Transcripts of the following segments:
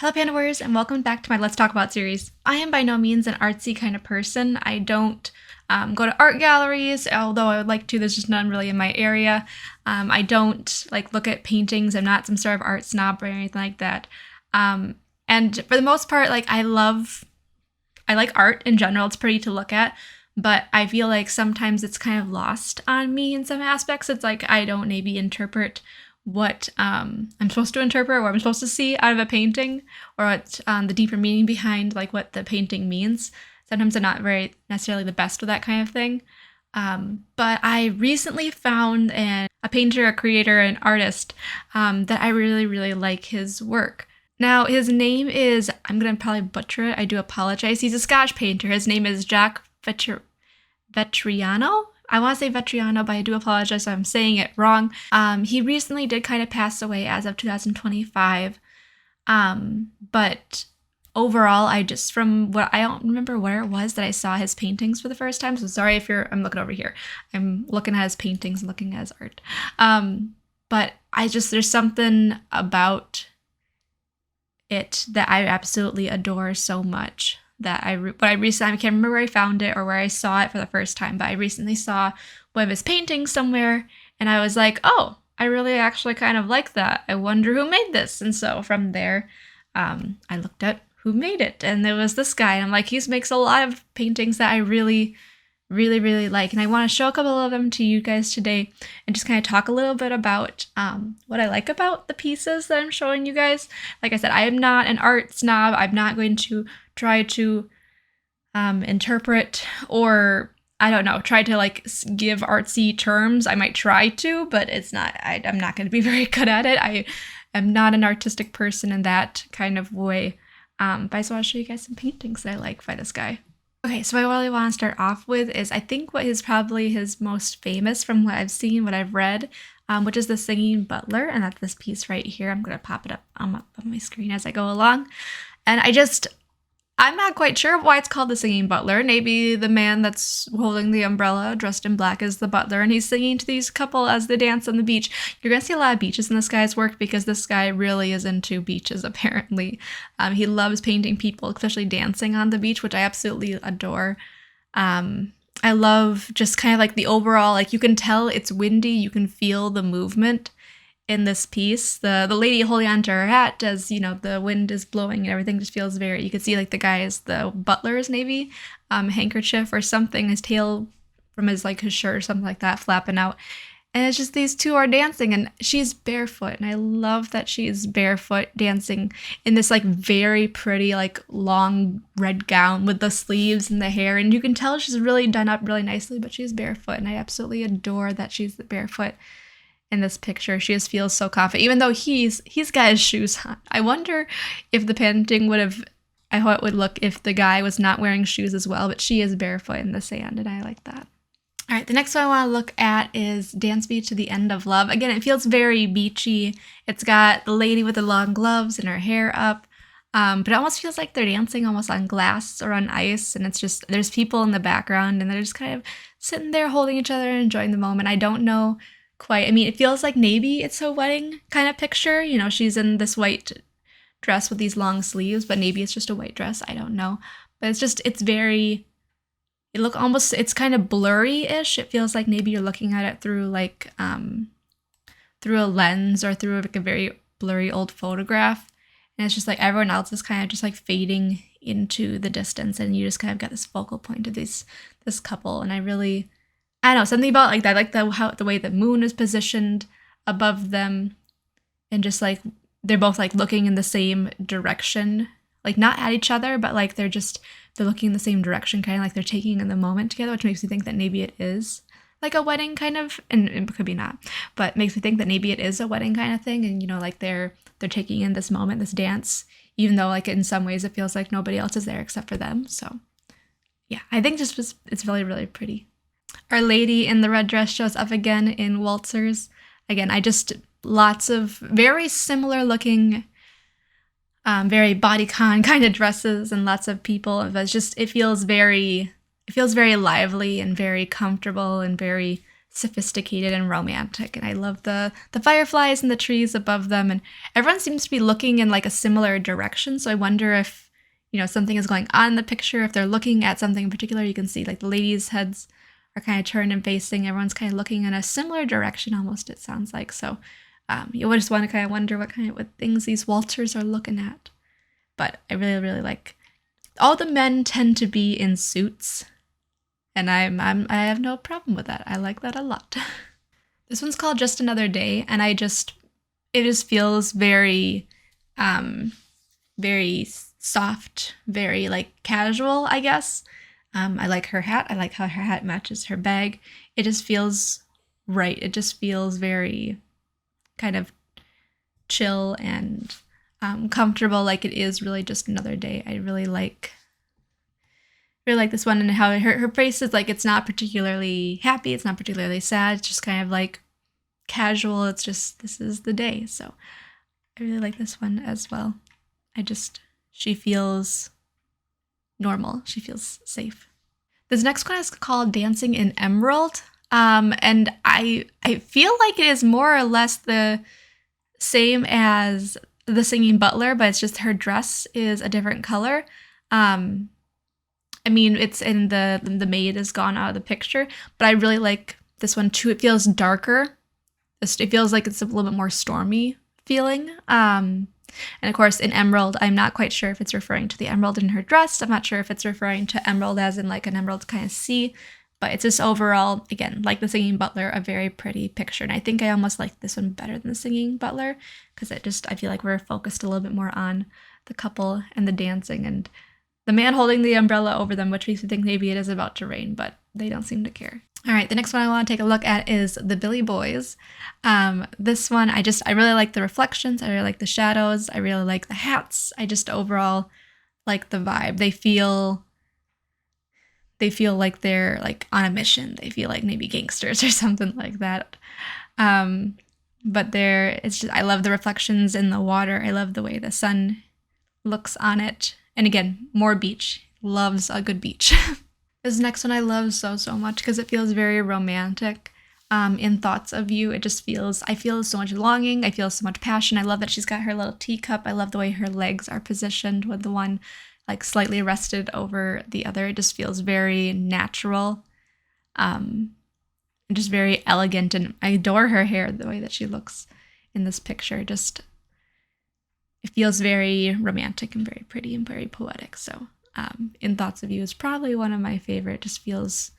Hello Panda Warriors and welcome back to my Let's Talk About series. I am by no means an artsy kind of person. I don't go to art galleries, although I would like to. There's just none really in my area. I don't look at paintings. I'm not some sort of art snob or anything like that. And for the most part, I like art in general. It's pretty to look at, but I feel like sometimes it's kind of lost on me in some aspects. It's like I don't maybe interpret what I'm supposed to interpret, what I'm supposed to see out of a painting, or what the deeper meaning behind what the painting means. Sometimes I'm not very necessarily the best with that kind of thing. But I recently found a painter, a creator, an artist that I really, really like his work. Now, his name is, I'm going to probably butcher it. I do apologize. He's a Scottish painter. His name is Jack Vettriano. I want to say Vettriano, but I do apologize if I'm saying it wrong. He recently did kind of pass away as of 2025. But overall, I don't remember where it was that I saw his paintings for the first time. So sorry if I'm looking over here. I'm looking at his paintings, looking at his art. But there's something about it that I absolutely adore so much. I can't remember where I found it or where I saw it for the first time, but I recently saw one of his paintings somewhere, and I was like, oh, I really actually kind of like that. I wonder who made this. And so from there, I looked at who made it, and there was this guy, and I'm like, he makes a lot of paintings that I really, really, really like, and I want to show a couple of them to you guys today and just kind of talk a little bit about what I like about the pieces that I'm showing you guys. Like I said, I am not an art snob. I'm not going to try to interpret or, I don't know, try to give artsy terms. I might try to, but I'm not going to be very good at it. I am not an artistic person in that kind of way. But I just want to show you guys some paintings that I like by this guy. Okay, so what I really want to start off with is I think what is probably his most famous from what I've seen, what I've read, which is The Singing Butler, and that's this piece right here. I'm going to pop it up on my screen as I go along. And I'm not quite sure why it's called The Singing Butler. Maybe the man that's holding the umbrella, dressed in black, is the butler, and he's singing to these couple as they dance on the beach. You're going to see a lot of beaches in this guy's work because this guy really is into beaches, apparently. He loves painting people, especially dancing on the beach, which I absolutely adore. I love just kind of the overall, you can tell it's windy, you can feel the movement in this piece. The lady holding onto her hat as, the wind is blowing and everything just feels very, you can see the butler's maybe handkerchief or something, his tail from his shirt or something like that flapping out. And it's just these two are dancing, and she's barefoot, and I love that she's barefoot dancing in this very pretty long red gown with the sleeves and the hair, and you can tell she's really done up really nicely, but she's barefoot, and I absolutely adore that she's barefoot in this picture. She just feels so confident, even though he's got his shoes on. I wonder if the painting how it would look if the guy was not wearing shoes as well, but she is barefoot in the sand, and I like that. All right, the next one I want to look at is Dance Me to the End of Love. Again, it feels very beachy. It's got the lady with the long gloves and her hair up, but it almost feels like they're dancing almost on glass or on ice, and it's just, there's people in the background, and they're just kind of sitting there holding each other and enjoying the moment. I don't know quite. I mean, it feels like maybe it's a wedding kind of picture. She's in this white dress with these long sleeves, but maybe it's just a white dress. I don't know. But it's kind of blurry-ish. It feels like maybe you're looking at it through through a lens or through a very blurry old photograph. And it's just everyone else is kind of just fading into the distance, and you just kind of got this focal point of this couple. And I don't know, something about that, the way the moon is positioned above them, and just they're both looking in the same direction, not at each other, but they're looking in the same direction, kind of they're taking in the moment together, which makes me think that maybe it is a wedding kind of, and it could be not, but makes me think that maybe it is a wedding kind of thing, and they're taking in this moment, this dance, even though in some ways it feels like nobody else is there except for them. So yeah, I think it's really, really pretty. Our lady in the red dress shows up again in waltzers. Again, lots of very similar looking, very bodycon kind of dresses, and lots of people. But it feels very lively and very comfortable and very sophisticated and romantic. And I love the fireflies and the trees above them, and everyone seems to be looking in like a similar direction. So I wonder if, something is going on in the picture. If they're looking at something in particular, you can see like the ladies' heads are kind of turned and facing. Everyone's kind of looking in a similar direction almost, it sounds like. So you just want to kind of wonder what things these waltzers are looking at. But I really, really like, all the men tend to be in suits, and I have no problem with that. I like that a lot. This one's called Just Another Day, and it just feels very, very soft, very like casual, I guess. I like her hat. I like how her hat matches her bag. It just feels right. It just feels very kind of chill and comfortable, like it is really just another day. I really like this one, and how her face is like, it's not particularly happy, it's not particularly sad, it's just kind of like casual. It's just, this is the day. So I really like this one as well. She feels normal. She feels safe. This next one is called Dancing in Emerald. And I feel like it is more or less the same as the Singing Butler, but it's just her dress is a different color. I mean, it's in the maid is gone out of the picture, but I really like this one too. It feels darker. It feels like it's a little bit more stormy feeling. And of course, in emerald, I'm not quite sure if it's referring to the emerald in her dress. I'm not sure if it's referring to emerald as in like an emerald kind of sea, but it's just overall, again, like the Singing Butler, a very pretty picture. And I think I almost like this one better than the Singing Butler, because I feel like we're focused a little bit more on the couple and the dancing and the man holding the umbrella over them, which makes me think maybe it is about to rain, but they don't seem to care. All right, the next one I want to take a look at is the Billy Boys. This one, I really like the reflections. I really like the shadows. I really like the hats. I just overall like the vibe. They feel like they're like on a mission. They feel like maybe gangsters or something like that. But I love the reflections in the water. I love the way the sun looks on it. And again, more beach. Loves a good beach. This next one I love so much because it feels very romantic. In Thoughts of You, I feel so much longing. I feel so much passion. I love that she's got her little teacup. I love the way her legs are positioned with the one like slightly rested over the other. It just feels very natural. And just very elegant, and I adore her hair, the way that she looks in this picture. It feels very romantic and very pretty and very poetic. So In Thoughts of You is probably one of my favorite. It just feels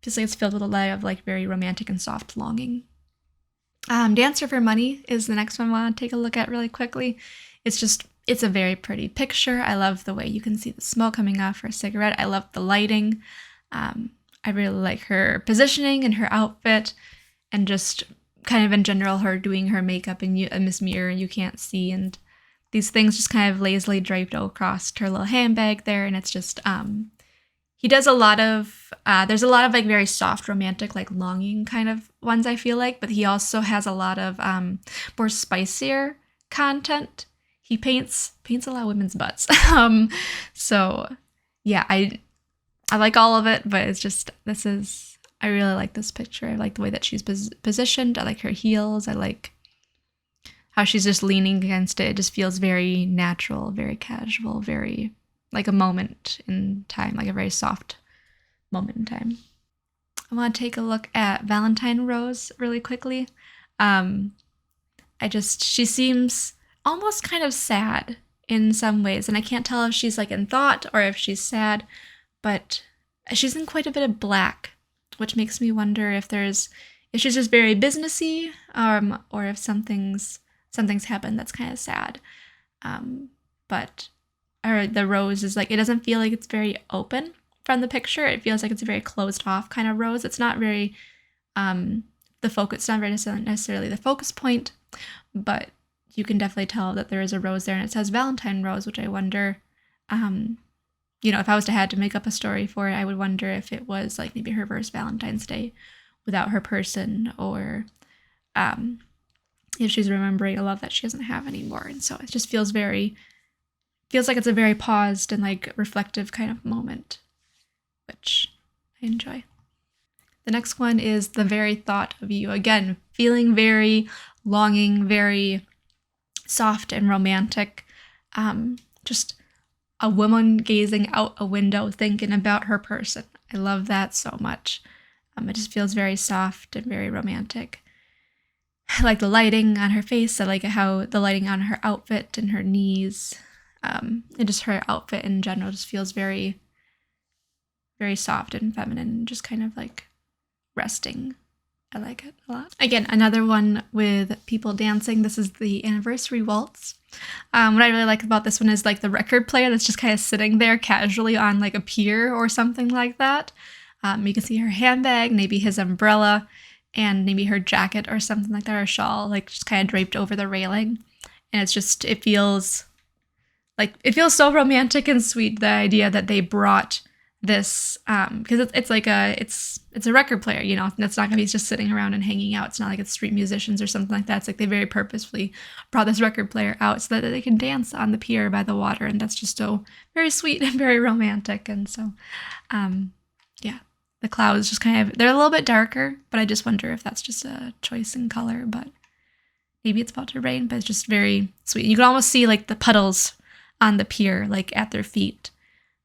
like it's filled with a lot of like very romantic and soft longing. Dancer for Money is the next one I want to take a look at really quickly. It's a very pretty picture. I love the way you can see the smoke coming off her cigarette. I love the lighting. I really like her positioning and her outfit, and just kind of in general her doing her makeup in this mirror you can't see, and these things just kind of lazily draped across her little handbag there. And it's just he does a lot of there's a lot of like very soft romantic like longing kind of ones, I feel like, but he also has a lot of more spicier content. He paints a lot of women's butts. So yeah, I like all of it, but it's just, I really like this picture. I like the way that she's positioned. I like her heels. I like how she's just leaning against it. It just feels very natural, very casual, very like a moment in time, like a very soft moment in time. I want to take a look at Valentine Rose really quickly. She seems almost kind of sad in some ways, and I can't tell if she's like in thought or if she's sad, but she's in quite a bit of black, which makes me wonder if she's just very businessy, or if something's happened that's kind of sad. But the rose is like, it doesn't feel like it's very open from the picture. It feels like it's a very closed off kind of rose. It's not very it's not very necessarily the focus point, but you can definitely tell that there is a rose there, and it says Valentine Rose, which I wonder, if I was to had to make up a story for it, I would wonder if it was like maybe her first Valentine's Day without her person, or if she's remembering a love that she doesn't have anymore. And so it just feels like it's a very paused and like reflective kind of moment, which I enjoy. The next one is the very thought of you. Again, feeling very longing, very soft and romantic. Just a woman gazing out a window thinking about her person. I love that so much. It just feels very soft and very romantic. I like the lighting on her face. I like how the lighting on her outfit and her knees, and just her outfit in general just feels very, very soft and feminine, just kind of like resting. I like it a lot. Again, another one with people dancing. This is the anniversary waltz. What I really like about this one is like the record player that's just kind of sitting there casually on like a pier or something like that. You can see her handbag, maybe his umbrella, and maybe her jacket or something like that, or shawl, like just kind of draped over the railing. And it's just, it feels so romantic and sweet, the idea that they brought this, because it's like it's a record player, you know, it's not gonna be just sitting around and hanging out. It's not like it's street musicians or something like that. It's like they very purposefully brought this record player out so that they can dance on the pier by the water, and that's just so very sweet and very romantic. And so, yeah, the clouds just kind of, they're a little bit darker, but I just wonder if that's just a choice in color, but maybe it's about to rain, but it's just very sweet. You can almost see like the puddles on the pier, like at their feet,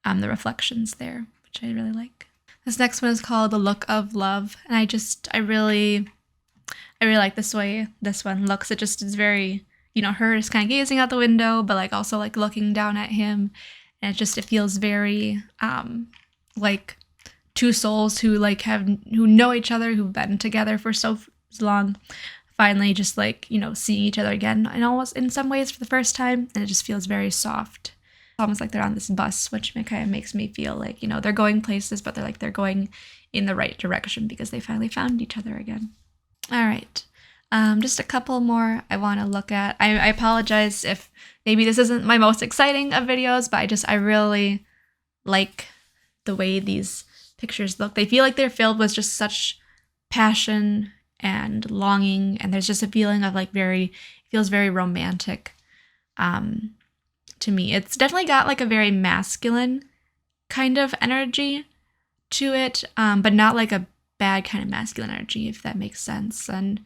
the reflections there, which I really like. This next one is called The Look of Love, and I really like this way this one looks. It just is very, you know, her just kind of gazing out the window, but like also like looking down at him, and it feels very like two souls who know each other, who've been together for so long, finally just like, you know, seeing each other again, and almost in some ways for the first time, and it just feels very soft. Almost like they're on this bus, which kind of makes me feel like, you know, they're going places, but they're going in the right direction because they finally found each other again. All right. Just a couple more I want to look at. I apologize if maybe this isn't my most exciting of videos, but I really like the way these pictures look. They feel like they're filled with just such passion and longing, and there's just a feeling of like it feels very romantic. To me, it's definitely got like a very masculine kind of energy to it, but not like a bad kind of masculine energy, if that makes sense. An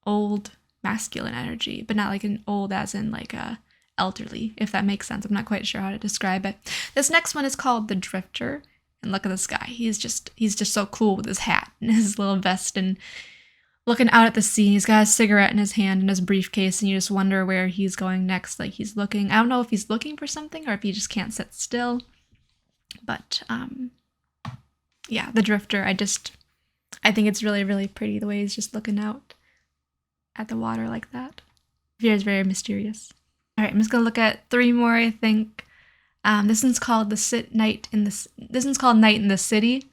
old masculine energy, but not like an old as in like a elderly, if that makes sense. I'm not quite sure how to describe it. This next one is called The Drifter, and look at this guy. He's just so cool with his hat and his little vest and looking out at the sea. He's got a cigarette in his hand and his briefcase, and you just wonder where he's going next. Like he's looking, I don't know if he's looking for something or if he just can't sit still. But yeah, The Drifter, I think it's really, really pretty the way he's just looking out at the water like that. It feels very mysterious. All right, I'm just gonna look at three more, I think. This one's called Night in the City.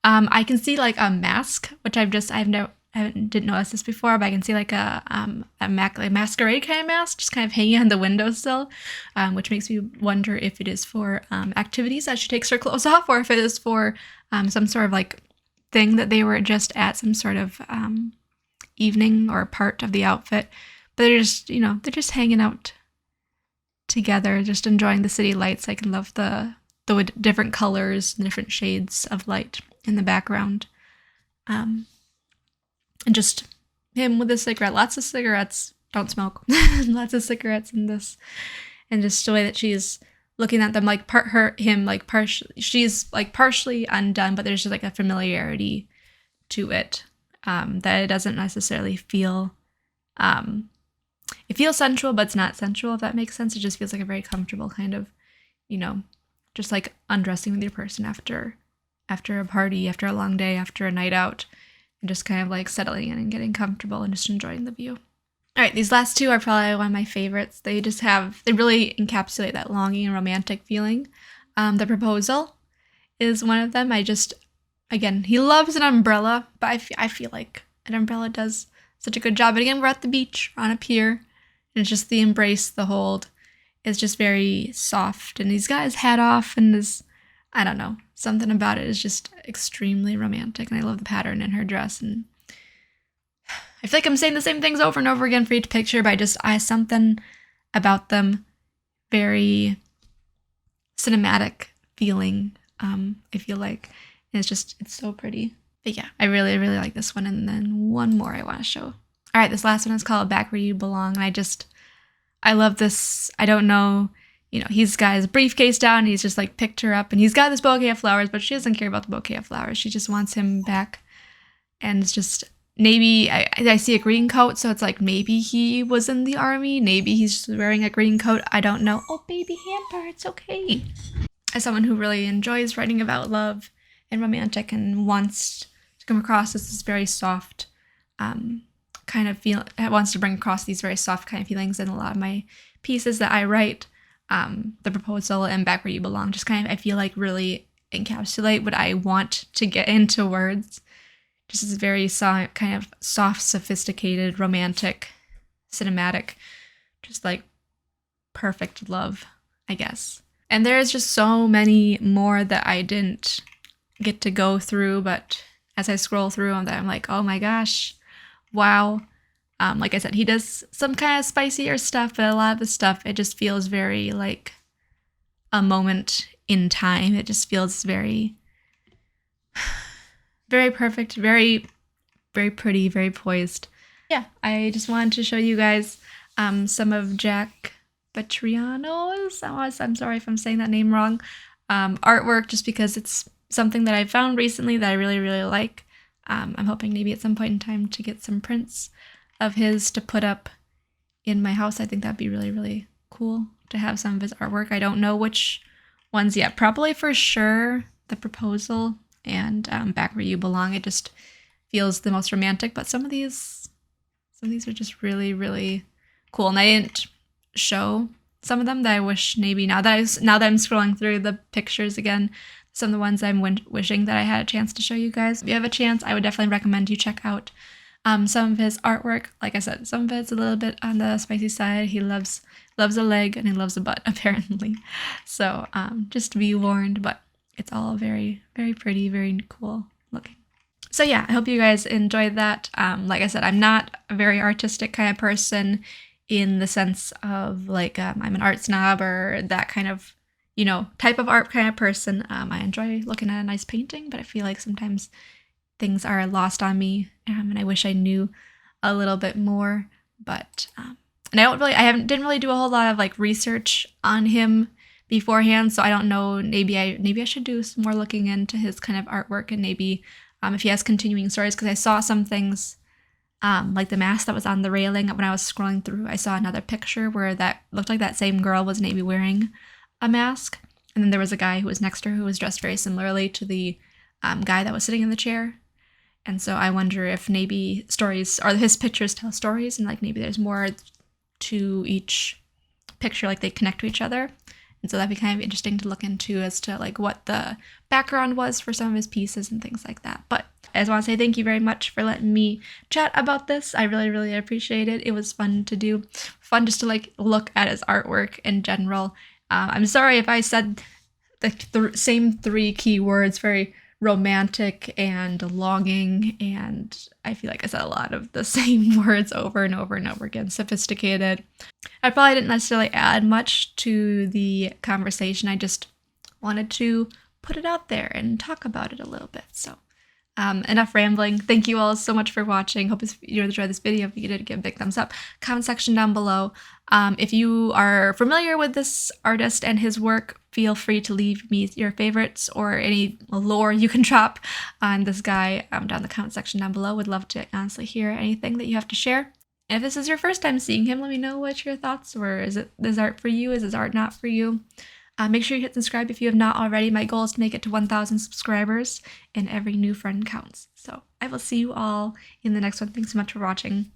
I can see like a mask, which I didn't notice this before, but I can see like a masquerade kind of mask just kind of hanging on the windowsill, which makes me wonder if it is for activities as she takes her clothes off, or if it is for some sort of like thing that they were just at, some sort of evening or part of the outfit. But they're just hanging out together, just enjoying the city lights. I can love the different colors, the different shades of light in the background. And just him with a cigarette, lots of cigarettes, don't smoke, lots of cigarettes in this. And just the way that she's looking at them, like she's like partially undone, but there's just like a familiarity to it, that it doesn't necessarily feel, it feels sensual, but it's not sensual, if that makes sense. It just feels like a very comfortable kind of, you know, just like undressing with your person after a party, after a long day, after a night out. And just kind of like settling in and getting comfortable and just enjoying the view. All right, these last two are probably one of my favorites. They really encapsulate that longing and romantic feeling. The Proposal is one of them. Again, he loves an umbrella, but I feel like an umbrella does such a good job. But again, we're at the beach, on a pier, and it's just the embrace, the hold is just very soft. And he's got his hat off and I don't know, something about it is just extremely romantic, and I love the pattern in her dress. And I feel like I'm saying the same things over and over again for each picture, but I something about them very cinematic feeling, I feel like. And it's so pretty. But yeah, I really, really like this one. And then one more I want to show. All right, this last one is called Back Where You Belong. And I love this. I don't know, he's got his briefcase down. And he's just like picked her up and he's got this bouquet of flowers, but she doesn't care about the bouquet of flowers. She just wants him back. And it's just, maybe I see a green coat. So it's like, maybe he was in the army. Maybe he's just wearing a green coat. I don't know. Oh, baby hamper, it's okay. As someone who really enjoys writing about love and romantic and wants to come across as this very soft kind of feel, wants to bring across these very soft kind of feelings in a lot of my pieces that I write, The Proposal and Back Where You Belong just kind of, I feel like, really encapsulate what I want to get into words. Just this very kind of soft, sophisticated, romantic, cinematic, just like perfect love, I guess. And there's just so many more that I didn't get to go through, but as I scroll through them, I'm like, oh my gosh, wow. Like I said, he does some kind of spicier stuff, but a lot of the stuff, it just feels very like a moment in time. It just feels very, very perfect, very, very pretty, very poised. Yeah, I just wanted to show you guys some of Jack Vettriano's, I'm sorry if I'm saying that name wrong, artwork, just because it's something that I found recently that I really, really like. I'm hoping maybe at some point in time to get some prints of his to put up in my house. I think that'd be really, really cool to have some of his artwork. I don't know which ones yet. Probably for sure The Proposal and Back Where You Belong. It just feels the most romantic, but some of these are just really, really cool. And I didn't show some of them that I wish maybe now that I'm scrolling through the pictures again, some of the ones I'm wishing that I had a chance to show you guys. If you have a chance, I would definitely recommend you check out some of his artwork. Like I said, some of it's a little bit on the spicy side. He loves a leg and he loves a butt, apparently. So just to be warned, but it's all very, very pretty, very cool looking. So yeah, I hope you guys enjoyed that. Like I said, I'm not a very artistic kind of person in the sense of like I'm an art snob or that kind of, type of art kind of person. I enjoy looking at a nice painting, but I feel like sometimes things are lost on me, and I wish I knew a little bit more. But and didn't really do a whole lot of like research on him beforehand, so I don't know. Maybe I should do some more looking into his kind of artwork, and maybe if he has continuing stories, because I saw some things like the mask that was on the railing when I was scrolling through. I saw another picture where that looked like that same girl was maybe wearing a mask, and then there was a guy who was next to her who was dressed very similarly to the guy that was sitting in the chair. And so I wonder if maybe stories or his pictures tell stories, and like maybe there's more to each picture, like they connect to each other. And so that'd be kind of interesting to look into as to like what the background was for some of his pieces and things like that. But I just want to say thank you very much for letting me chat about this. I really, really appreciate it. It was fun to do. Fun just to like look at his artwork in general. I'm sorry if I said the same 3 key words, very romantic and longing, and I feel like I said a lot of the same words over and over and over again. Sophisticated. I probably didn't necessarily add much to the conversation. I just wanted to put it out there and talk about it a little bit. So enough rambling. Thank you all so much for watching. Hope you enjoyed this video. If you did, give a big thumbs up. Comment section down below. If you are familiar with this artist and his work, feel free to leave me your favorites or any lore you can drop on this guy down in the comment section down below. Would love to honestly hear anything that you have to share. And if this is your first time seeing him, let me know what your thoughts were. Is this art for you? Is this art not for you? Make sure you hit subscribe if you have not already. My goal is to make it to 1,000 subscribers, and every new friend counts. So I will see you all in the next one. Thanks so much for watching.